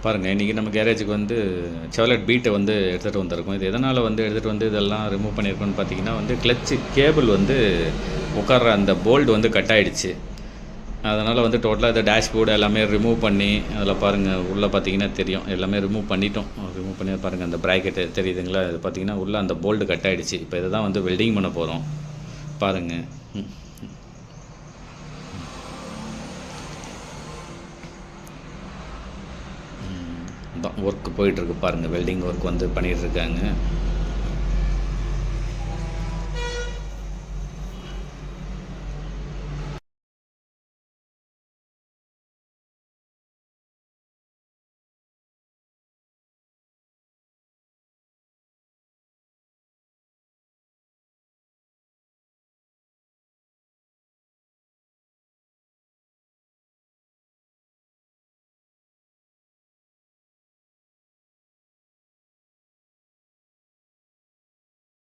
பாருங்கள், இன்றைக்கி நம்ம கேரேஜுக்கு வந்து செவலட் பீட்டை வந்து எடுத்துகிட்டு வந்திருக்கோம். இது எதனால் வந்து எடுத்துகிட்டு வந்து இதெல்லாம் ரிமூவ் பண்ணியிருக்கோன்னு பார்த்தீங்கன்னா வந்து கிளச்சு கேபிள் வந்து உட்கார்ற அந்த போல்டு வந்து கட் ஆகிடுச்சு. அதனால் வந்து டோட்டலாக இந்த டேஷ்போர்டு எல்லாமே ரிமூவ் பண்ணி அதில் பாருங்கள் உள்ளே பார்த்தீங்கன்னா தெரியும் எல்லாமே ரிமூவ் பண்ணிட்டோம். ரிமூவ் பண்ணி பாருங்கள் அந்த ப்ராக்கெட்டு தெரியுதுங்களா? இது பார்த்தீங்கன்னா உள்ளே அந்த போல்டு கட் ஆகிடுச்சு. இப்போ இதை தான் வந்து வெல்டிங் பண்ண போகிறோம். பாருங்கள். தான் ஒர்க் போயிட்டுருக்கு பாருங்கள். வெல்டிங் ஒர்க் வந்து பண்ணிகிட்ருக்காங்க.